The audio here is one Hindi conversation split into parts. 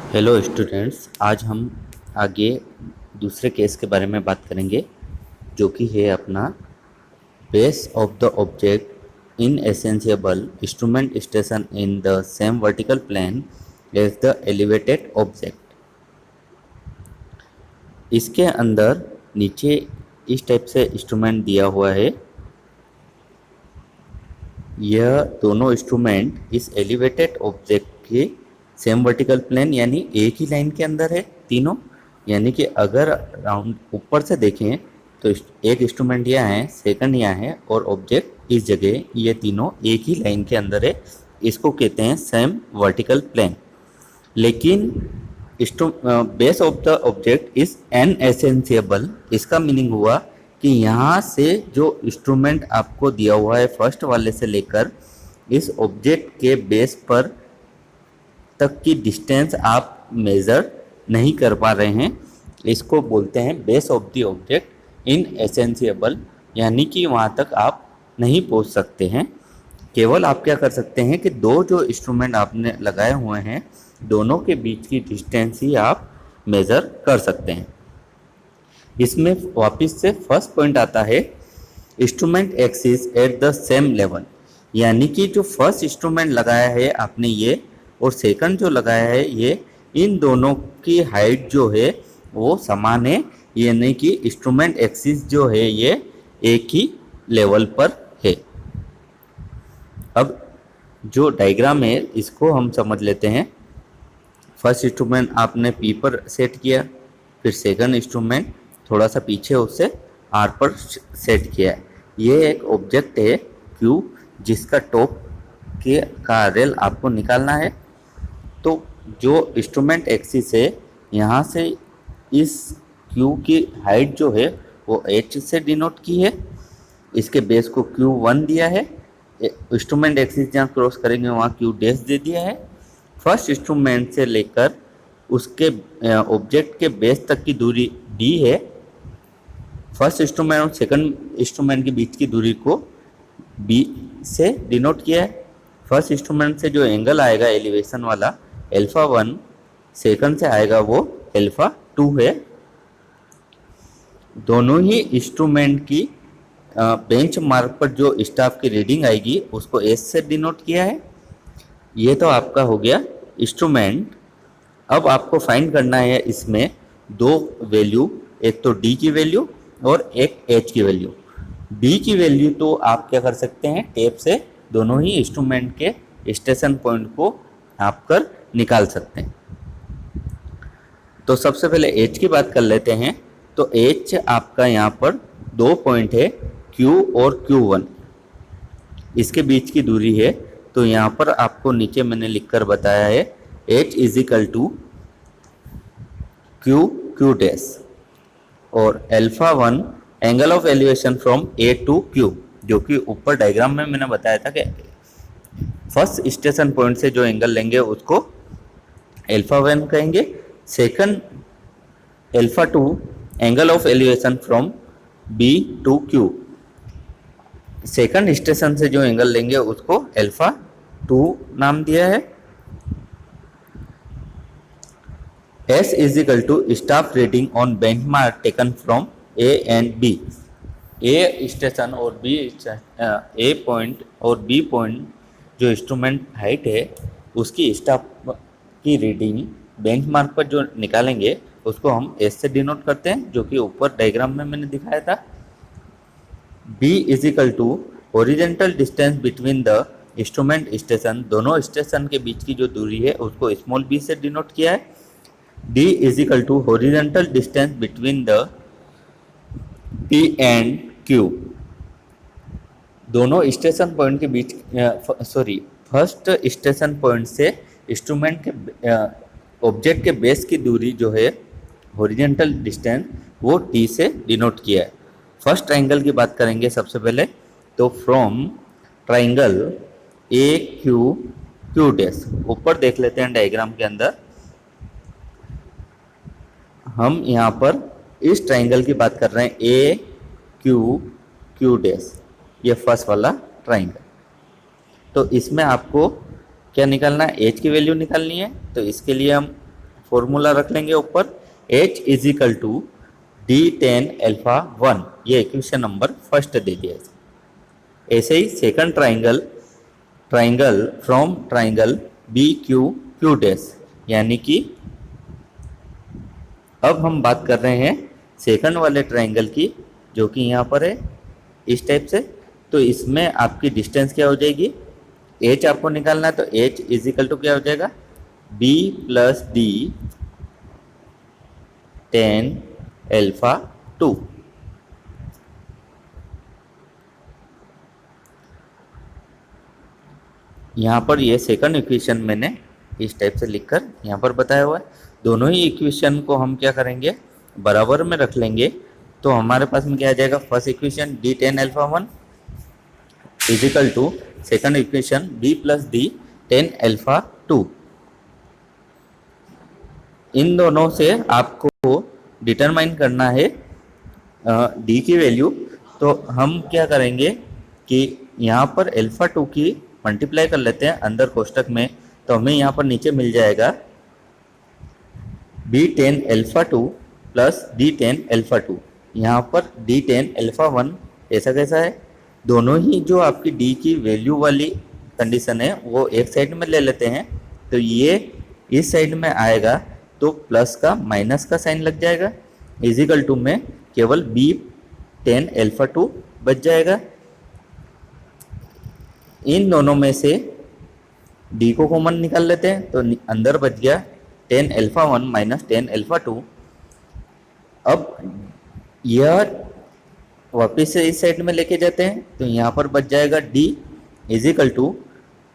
हेलो स्टूडेंट्स, आज हम आगे दूसरे केस के बारे में बात करेंगे जो कि है अपना base of the object inaccessible instrument station in the same vertical plane as the elevated object. इसके अंदर नीचे इस टाइप से इंस्ट्रूमेंट दिया हुआ है। यह दोनों इंस्ट्रूमेंट इस एलिवेटेड ऑब्जेक्ट के सेम वर्टिकल प्लेन यानी एक ही लाइन के अंदर है तीनों। यानी कि अगर राउंड ऊपर से देखें तो एक इंस्ट्रूमेंट यहाँ है, सेकंड यहाँ है और ऑब्जेक्ट इस जगह, ये तीनों एक ही लाइन के अंदर है। इसको कहते हैं सेम वर्टिकल प्लेन। लेकिन base of the object is inaccessible. इसका मीनिंग हुआ कि यहाँ से जो इंस्ट्रूमेंट आपको दिया हुआ है फर्स्ट वाले से लेकर इस ऑब्जेक्ट के बेस पर तक की डिस्टेंस आप मेज़र नहीं कर पा रहे हैं। इसको बोलते हैं base of the object inaccessible, यानी कि वहाँ तक आप नहीं पहुँच सकते हैं। केवल आप क्या कर सकते हैं कि दो जो इंस्ट्रूमेंट आपने लगाए हुए हैं दोनों के बीच की डिस्टेंस ही आप मेज़र कर सकते हैं। इसमें वापस से फर्स्ट पॉइंट आता है instrument axis at the same level, यानी कि जो फर्स्ट इंस्ट्रूमेंट लगाया है आपने ये और सेकंड जो लगाया है ये, इन दोनों की हाइट जो है वो समान है, यानी कि इंस्ट्रूमेंट एक्सिस जो है ये एक ही लेवल पर है। अब जो डायग्राम है इसको हम समझ लेते हैं। फर्स्ट इंस्ट्रूमेंट आपने पी पर सेट किया, फिर सेकंड इंस्ट्रूमेंट थोड़ा सा पीछे उससे आर पर सेट किया है। ये एक ऑब्जेक्ट है क्यू जिसका टॉप के का रेल आपको निकालना है। तो जो इंस्ट्रूमेंट एक्सिस है यहाँ से इस क्यू की हाइट जो है वो h से डिनोट की है। इसके बेस को Q1 दिया है। इंस्ट्रूमेंट एक्सिस जहाँ क्रॉस करेंगे वहाँ Q डैश दे दिया है। फर्स्ट इंस्ट्रूमेंट से लेकर उसके ऑब्जेक्ट के बेस तक की दूरी d है। फर्स्ट इंस्ट्रूमेंट और सेकंड इंस्ट्रूमेंट के बीच की दूरी को b से डिनोट किया है। फर्स्ट इंस्ट्रूमेंट से जो एंगल आएगा एलिवेशन वाला α1, सेकंड से आएगा वो α2 है। दोनों ही इंस्ट्रूमेंट की बेंच मार्क पर जो स्टाफ की रीडिंग आएगी उसको S से डिनोट किया है। ये तो आपका हो गया इंस्ट्रूमेंट। अब आपको फाइंड करना है इसमें दो वैल्यू, एक तो D की वैल्यू और एक H की वैल्यू। D की वैल्यू तो आप क्या कर सकते हैं, टेप से दोनों ही इंस्ट्रूमेंट के स्टेशन पॉइंट को आप कर निकाल सकते हैं। तो सबसे पहले H की बात कर लेते हैं। तो H आपका यहाँ पर दो पॉइंट है Q और Q1, इसके बीच की दूरी है। तो यहाँ पर आपको नीचे मैंने लिखकर बताया है H is equal to Q dash और α1 angle of elevation from A to Q, जो कि ऊपर डायग्राम में मैंने बताया था कि फर्स्ट स्टेशन पॉइंट से जो एंगल लेंगे उसको α1 कहेंगे। Second α2 angle of elevation from B to Q, second station से जो एंगल लेंगे उसको α2 नाम दिया है। S is equal to staff reading on benchmark taken from A and B। A station और A पॉइंट और B पॉइंट जो इंस्ट्रूमेंट हाइट है उसकी स्टाफ की रीडिंग बेंचमार्क पर जो निकालेंगे उसको हम S से डिनोट करते हैं, जो कि ऊपर डायग्राम में मैंने दिखाया था। B is equal to horizontal distance between the instrument station, दोनों स्टेशन के बीच की जो दूरी है उसको स्मॉल b से डिनोट किया है। D is equal to horizontal distance between the P and Q, दोनों स्टेशन पॉइंट के बीच फर्स्ट स्टेशन पॉइंट से इंस्ट्रूमेंट के ऑब्जेक्ट के बेस की दूरी जो है हॉरिजॉन्टल डिस्टेंस वो T से डिनोट किया है। फर्स्ट ट्राइंगल की बात करेंगे सबसे पहले। तो फ्रॉम ट्राइंगल AQ डैश, ऊपर देख लेते हैं डायग्राम के अंदर। हम यहाँ पर इस ट्राइंगल की बात कर रहे हैं AQ डैश, ये फर्स्ट वाला ट्राइंगल। तो इसमें आपको क्या निकालना है, H की वैल्यू निकालनी है। तो इसके लिए हम फॉर्मूला रख लेंगे ऊपर, H is equal to D10 alpha 1, ये इक्वेशन नंबर फर्स्ट दे दिया है। ऐसे ही second triangle from triangle B Q Q dash, यानी कि अब हम बात कर रहे हैं सेकंड वाले ट्राइंगल की, जो कि यहाँ पर है इस टाइप से। तो इसमें आपकी डिस्टेंस क्या हो जाएगी, H आपको निकालना है, तो H इज इक्वल टू क्या हो जाएगा, B प्लस D 10 अल्फा 2। यहाँ पर ये सेकंड इक्वेशन मैंने इस टाइप से लिखकर यहाँ पर बताया हुआ है। दोनों ही इक्वेशन को हम क्या करेंगे, बराबर में रख लेंगे, तो हमारे पास में क्या आ जाएगा, first equation D10 alpha 1 is equal to second equation B plus D 10 alpha 2। इन दोनों से आपको डिटरमाइन करना है D की वैल्यू। तो हम क्या करेंगे कि यहाँ पर अल्फा 2 की मल्टीप्लाई कर लेते हैं अंदर कोष्टक में, तो हमें यहाँ पर नीचे मिल जाएगा B10 alpha 2 plus D10 alpha 2। यहाँ पर D10 अल्फा 1 ऐसा कैसा है, दोनों ही जो आपकी D की वैल्यू वाली कंडीशन है वो एक साइड में ले लेते हैं, तो ये इस साइड में आएगा, तो प्लस का माइनस का साइन लग जाएगा, इजिकल टू में केवल B10 अल्फा 2 बच जाएगा। इन दोनों में से D को कॉमन निकाल लेते हैं, तो अंदर बच गया 10 अल्फा 1 माइनस 10 अल्फा 2। अब यह वापस से इस साइड में लेके जाते हैं, तो यहाँ पर बच जाएगा D इजिकल टू,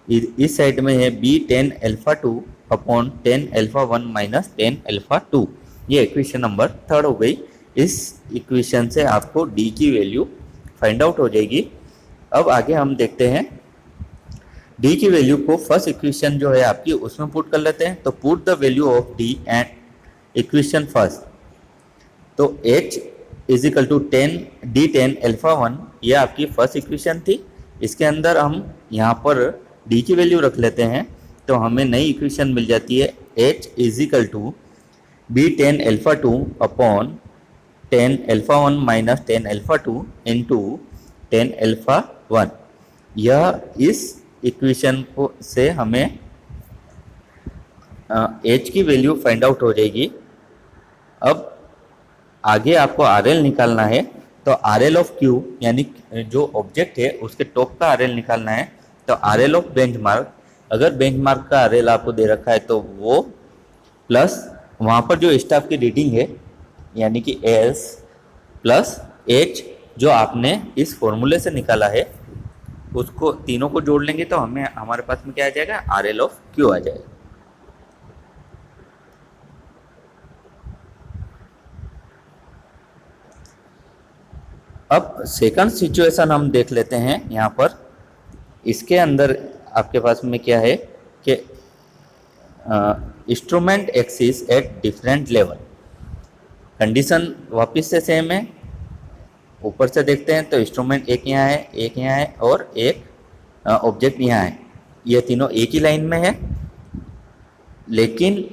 इस साइड में है B10 अल्फा 2 अपॉन 10 अल्फा 1 माइनस 10 अल्फा 2। ये इक्वेशन नंबर थर्ड हो गई। इस इक्वेशन से आपको D की वैल्यू फाइंड आउट हो जाएगी। अब आगे हम देखते हैं D की वैल्यू को फर्स्ट इक्वेशन जो है आपकी उसमें पुट कर लेते हैं। तो put the value of D and equation first. तो H is equal to 10 alpha 1, ये आपकी फर्स्ट इक्वेशन थी। इसके अंदर हम यहाँ पर D की वैल्यू रख लेते हैं, तो हमें नई इक्वेशन मिल जाती है H is equal to B10 alpha 2 upon 10 alpha 1 माइनस 10 अल्फा 2 इंटू 10 अल्फा 1। यह इस इक्वेशन को से हमें H की वैल्यू फाइंड आउट हो जाएगी। अब आगे आपको RL निकालना है, तो RL ऑफ Q यानी जो ऑब्जेक्ट है उसके टॉप का RL निकालना है। तो RL ऑफ बेंचमार्क, अगर बेंचमार्क का RL आपको दे रखा है तो वो प्लस वहाँ पर जो स्टाफ की रीडिंग है यानी कि S प्लस H जो आपने इस फॉर्मूले से निकाला है, उसको तीनों को जोड़ लेंगे तो हमें हमारे पास में क्या आ जाएगा, RL ऑफ Q आ जाएगा। अब सेकंड सिचुएशन हम देख लेते हैं। यहाँ पर इसके अंदर आपके पास में क्या है कि instrument axis at different level. Condition वापस से सेम है। ऊपर से देखते हैं तो इंस्ट्रूमेंट एक यहाँ है, एक यहाँ है और एक ऑब्जेक्ट यहाँ है। ये तीनों एक ही लाइन में है, लेकिन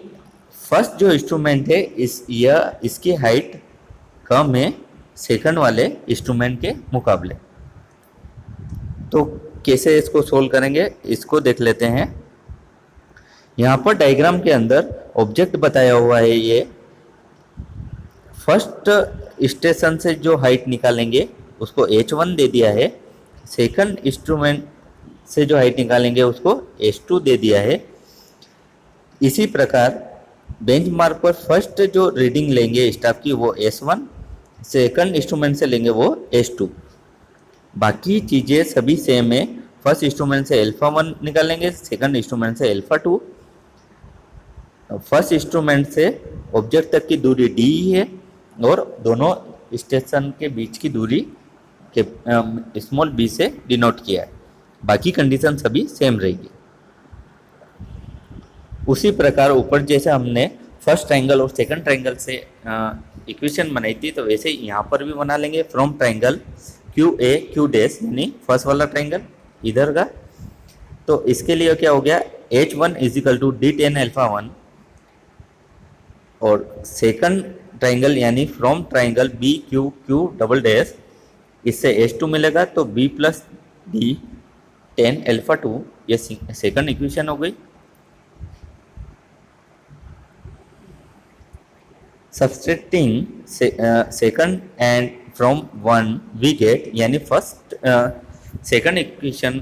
फर्स्ट जो इंस्ट्रूमेंट है इसकी हाइट कम है सेकंड वाले इंस्ट्रूमेंट के मुकाबले। तो कैसे इसको सोल्व करेंगे, इसको देख लेते हैं। यहाँ पर डायग्राम के अंदर ऑब्जेक्ट बताया हुआ है। ये फर्स्ट स्टेशन से जो हाइट निकालेंगे उसको H1 दे दिया है, सेकंड इंस्ट्रूमेंट से जो हाइट निकालेंगे उसको H2 दे दिया है। इसी प्रकार बेंचमार्क पर फर्स्ट जो रीडिंग लेंगे स्टाफ की वो S1, सेकंड इंस्ट्रूमेंट से लेंगे वो S2। बाकी चीज़ें सभी सेम है। फर्स्ट इंस्ट्रूमेंट से अल्फा 1 निकालेंगे, सेकंड इंस्ट्रूमेंट से अल्फा 2। फर्स्ट इंस्ट्रूमेंट से ऑब्जेक्ट तक की दूरी D है और दोनों स्टेशन के बीच की दूरी के स्मॉल b से डिनोट किया है। बाकी कंडीशन सभी सेम रहेगी। उसी प्रकार ऊपर जैसे हमने फर्स्ट ट्रायंगल और सेकंड ट्रायंगल से इक्वेशन बनाई थी, तो वैसे यहाँ पर भी बना लेंगे from triangle QA Q dash, यानी फर्स्ट वाला ट्रायंगल इधर का। तो इसके लिए क्या हो गया, H1 is equal to D10 alpha 1 और सेकंड ट्राइंगल यानी from triangle B Q Q double dash, इससे H2 मिलेगा तो B plus D ten alpha two, ये सेकंड इक्वेशन हो गई। Subtracting second and from one we get, यानी फर्स्ट सेकंड इक्वेशन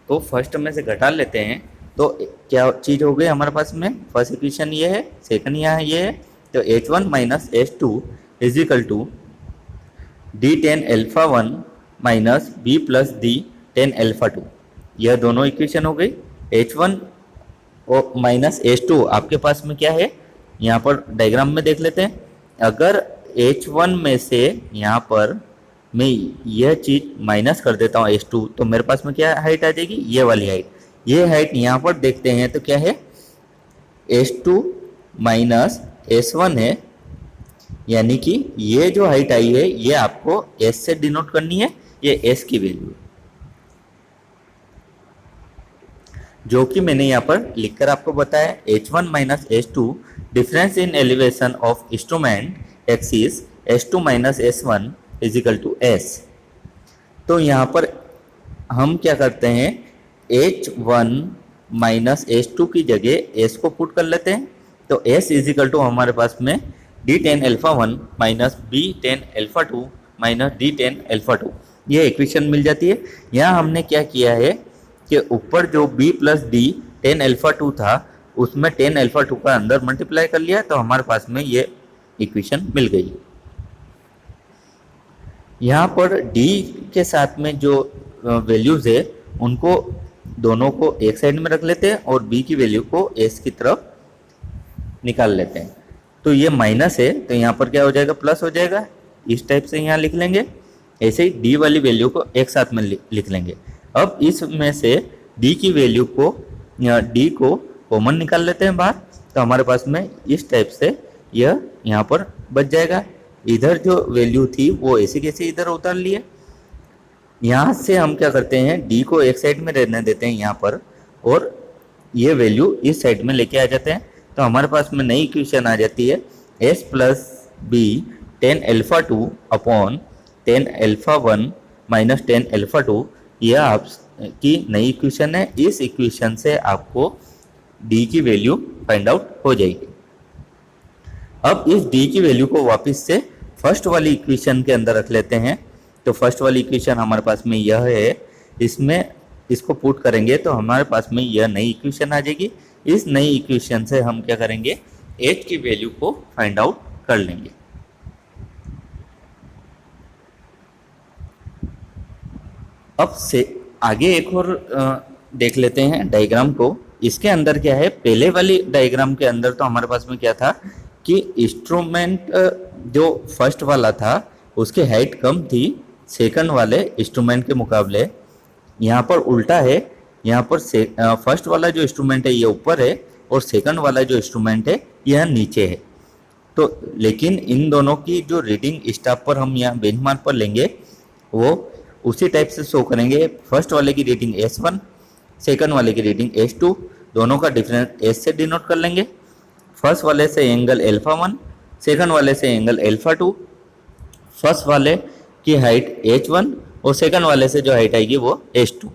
को फर्स्ट में से घटा लेते हैं तो क्या चीज़ हो गई हमारे पास में, फर्स्ट इक्वेशन ये है, सेकंड यहाँ ये है, तो H1 minus H2 is equal to D ten alpha one minus B plus D ten alpha two, यह दोनों इक्वेशन हो गई। H1 और माइनस H2 आपके पास में क्या है, यहाँ पर डायग्राम में देख लेते हैं। अगर H1 में से यहाँ पर मैं यह चीज़ माइनस कर देता हूँ H2, तो मेरे पास में क्या हाइट आ जाएगी, ये वाली हाइट। ये हाइट यहाँ पर देखते हैं तो क्या है, H2 माइनस S1 है, यानी कि ये जो हाइट आई है ये आपको S से डिनोट करनी है, ये S की वैल्यू है, जो कि मैंने यहाँ पर लिखकर आपको बताया। H1 minus H2 difference in elevation of instrument axis H2 minus S1 is equal to S। तो यहाँ पर हम क्या करते हैं, H1 माइनस H2 की जगह S को पुट कर लेते हैं, तो S इज इक्वल टू हमारे पास में D ten alpha one minus B ten alpha two minus D ten alpha two, ये इक्वेशन मिल जाती है। यहाँ हमने क्या किया है कि ऊपर जो b plus D ten alpha to था उसमें टेन अल्फा टू का अंदर मल्टीप्लाई कर लिया, तो हमारे पास में ये इक्वेशन मिल गई। यहाँ पर d के साथ में जो वैल्यूज है उनको दोनों को एक साइड में रख लेते हैं और b की वैल्यू को s की तरफ निकाल लेते हैं। तो ये माइनस है तो यहाँ पर क्या हो जाएगा, प्लस हो जाएगा, इस टाइप से यहाँ लिख लेंगे। ऐसे ही d वाली वैल्यू को एक साथ में लिख लेंगे। अब इसमें से d की वैल्यू को d को कॉमन निकाल लेते हैं बाहर, तो हमारे पास में इस टाइप से यह यहाँ पर बच जाएगा। इधर जो वैल्यू थी वो ऐसे कैसे इधर उतार लिए। यहाँ से हम क्या करते हैं, d को एक साइड में रहने देते हैं यहाँ पर, और ये वैल्यू इस साइड में लेके आ जाते हैं, तो हमारे पास में नई इक्वेशन आ जाती है S plus B ten alpha two upon ten alpha one minus ten alpha two, यह आपकी नई इक्वेशन है। इस इक्वेशन से आपको d की वैल्यू फाइंड आउट हो जाएगी। अब इस d की वैल्यू को वापस से फर्स्ट वाली इक्वेशन के अंदर रख लेते हैं, तो फर्स्ट वाली इक्वेशन हमारे पास में यह है, इसमें इसको पुट करेंगे तो हमारे पास में यह नई इक्वेशन आ जाएगी। इस नई इक्वेशन से हम क्या करेंगे, h की वैल्यू को फाइंड आउट कर लेंगे। अब से आगे एक और देख लेते हैं डायग्राम को। इसके अंदर क्या है, पहले वाली डायग्राम के अंदर तो हमारे पास में क्या था कि इंस्ट्रूमेंट जो फर्स्ट वाला था उसकी हाइट कम थी सेकंड वाले इंस्ट्रूमेंट के मुकाबले। यहाँ पर उल्टा है, यहाँ पर फर्स्ट वाला जो इंस्ट्रूमेंट है ये ऊपर है और सेकंड वाला जो इंस्ट्रूमेंट है यह नीचे है। तो लेकिन इन दोनों की जो रीडिंग स्टाफ पर हम यहाँ बेंचमार्क पर लेंगे वो उसी टाइप से शो करेंगे। फर्स्ट वाले की रेटिंग S1, सेकंड वाले की रेटिंग S2, दोनों का डिफरेंस S से डिनोट कर लेंगे। फर्स्ट वाले से एंगल अल्फा वन, सेकंड वाले से एंगल अल्फा टू, फर्स्ट वाले की हाइट H1 और सेकंड वाले से जो हाइट आएगी वो H2।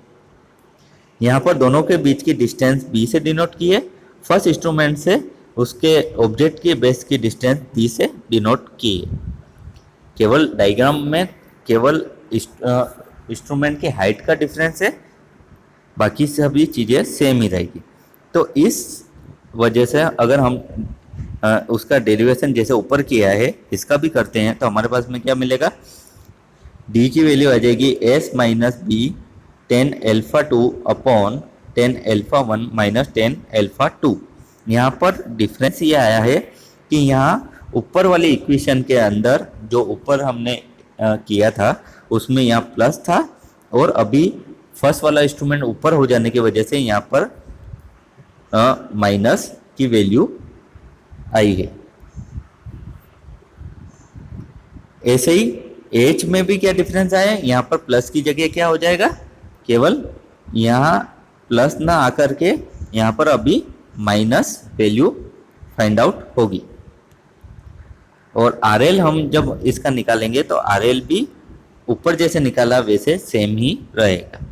यहाँ पर दोनों के बीच की डिस्टेंस B से डिनोट की है, फर्स्ट इंस्ट्रूमेंट से उसके ऑब्जेक्ट के बेस की डिस्टेंस D से डिनोट की है। केवल डायग्राम में केवल इंस्ट्रूमेंट की हाइट का डिफरेंस है, बाकी सभी चीज़ें सेम ही रहेगी। तो इस वजह से अगर हम उसका डेरिवेशन जैसे ऊपर किया है इसका भी करते हैं तो हमारे पास में क्या मिलेगा, d की वैल्यू आ जाएगी S minus B ten alpha two upon ten alpha one minus ten alpha two. यहाँ पर डिफरेंस ये आया है कि यहाँ ऊपर वाली इक्वेशन के अंदर जो ऊपर हमने किया था उसमें यहाँ प्लस था और अभी फर्स्ट वाला इंस्ट्रूमेंट ऊपर हो जाने की वजह से यहाँ पर माइनस की वैल्यू आई है। ऐसे ही h में भी क्या डिफरेंस आया है, यहाँ पर प्लस की जगह क्या हो जाएगा, केवल यहाँ प्लस ना आकर के यहाँ पर अभी माइनस वैल्यू फाइंड आउट होगी। और आर एल हम जब इसका निकालेंगे तो आर एल भी ऊपर जैसे निकाला वैसे सेम ही रहेगा।